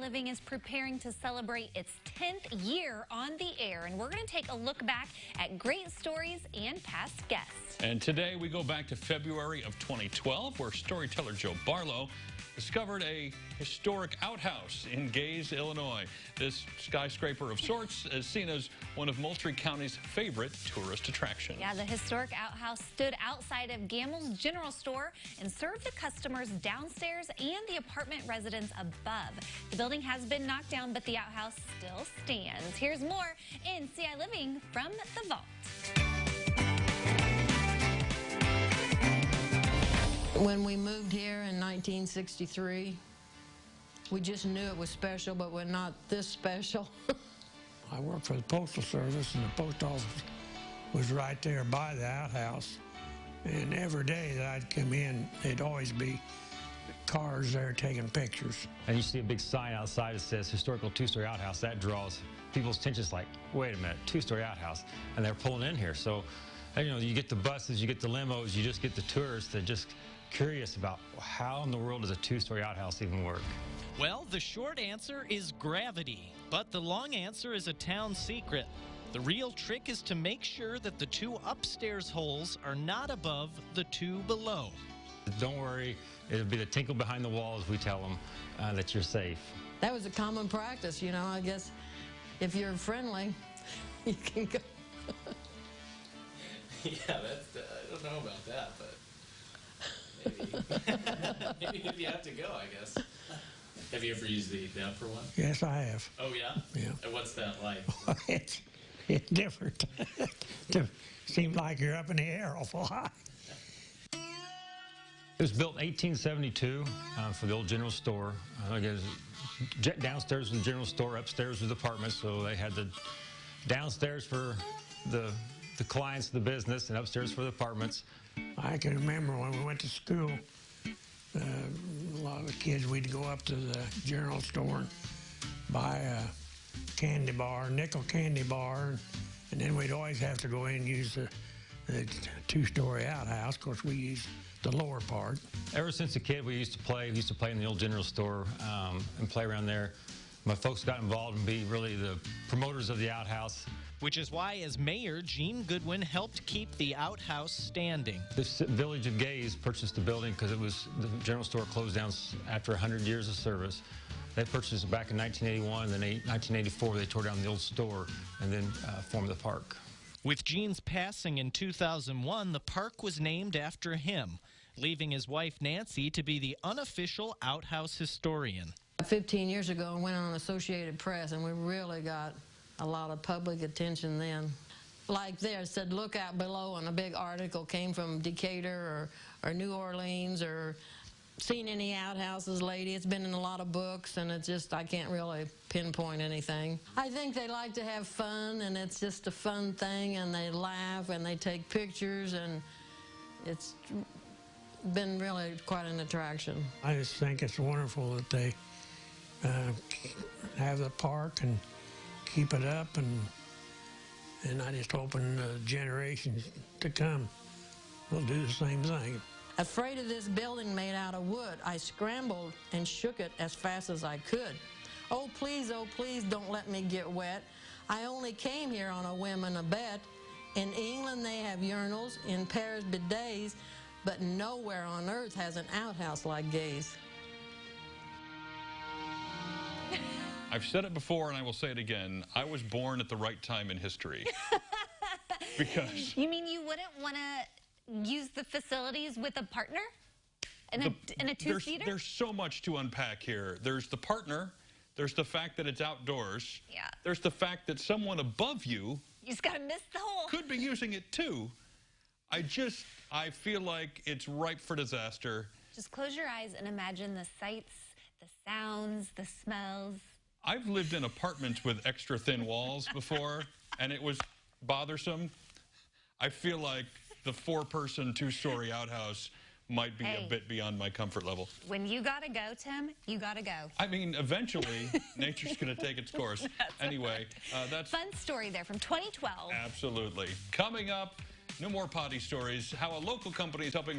Living is preparing to celebrate its 10th year on the air, and we're going to take a look back at great stories and past guests. And today we go back to February of 2012, where storyteller Joe Barlow discovered a historic outhouse in Gaze, Illinois. This skyscraper of sorts is seen as one of Moultrie County's favorite tourist attractions. Yeah, the historic outhouse stood outside of Gammel's General Store and served the customers downstairs and the apartment residents above. The building has been knocked down, but the outhouse still stands. Here's more in CI Living from the vault. When we moved here in 1963, we just knew it was special, but we're not this special. I worked for the Postal Service, and the post office was right there by the outhouse. And every day that I'd come in, there'd always be cars there taking pictures. And you see a big sign outside that says historical two-story outhouse. That draws people's attention. It's like, wait a minute, two-story outhouse. And they're pulling in here. So, you know, you get the buses, you get the limos, you just get the tourists that just curious about how in the world does a two-story outhouse even work? Well, the short answer is gravity, but the long answer is a town secret. The real trick is to make sure that the two upstairs holes are not above the two below. Don't worry, it'll be the tinkle behind the walls, we tell them, that you're safe. That was a common practice, you know. I guess if you're friendly, you can go. Yeah, that's, I don't know about that, but maybe if you have to go, I guess. Have you ever used the upper one? Yes, I have. Oh, yeah? Yeah. And what's that like? It's different. It seems like you're up in the air awful high. It was built in 1872 for the old general store. I guess downstairs was the general store, upstairs was the apartments, so they had the downstairs for the clients of the business and upstairs for the apartments. I can remember when we went to school, a lot of the kids, we'd go up to the general store and buy a candy bar, nickel candy bar, and then we'd always have to go in and use the two-story outhouse. Of course, we used the lower part. Ever since a kid, we used to play in the old general store and play around there. My folks got involved and be really the promoters of the outhouse. Which is why, as mayor, Gene Goodwin helped keep the outhouse standing. This village of Gaze purchased the building because it was the general store closed down after 100 years of service. They purchased it back in 1981, and then in 1984 they tore down the old store and then formed the park. With Gene's passing in 2001, the park was named after him, leaving his wife Nancy to be the unofficial outhouse historian. 15 years ago, I went on Associated Press, and we really got a lot of public attention then. Like there, it said, look out below, and a big article came from Decatur or New Orleans, or seen any outhouses lately. It's been in a lot of books, and it's just, I can't really pinpoint anything. I think they like to have fun, and it's just a fun thing, and they laugh, and they take pictures, and it's been really quite an attraction. I just think it's wonderful that they have the park and keep it up, and I just hope in generations to come we'll do the same thing. Afraid of this building made out of wood, I scrambled and shook it as fast as I could. Oh please, don't let me get wet. I only came here on a whim and a bet. In England they have urinals, in Paris bidets, but nowhere on earth has an outhouse like Gaze. I've said it before, and I will say it again. I was born at the right time in history. Because You mean you wouldn't want to use the facilities with a partner in a two-seater? There's so much to unpack here. There's the partner. There's the fact that it's outdoors. Yeah. There's the fact that someone above you just got to miss the hole. Could be using it too. I feel like it's ripe for disaster. Just close your eyes and imagine the sights, the sounds, the smells. I've lived in apartments with extra thin walls before, and it was bothersome. I feel like the four-person, two-story outhouse might be a bit beyond my comfort level. When you gotta go, Tim, you gotta go. I mean, eventually, nature's gonna take its course. Anyway, that's... Fun story there from 2012. Absolutely. Coming up, no more potty stories, how a local company is helping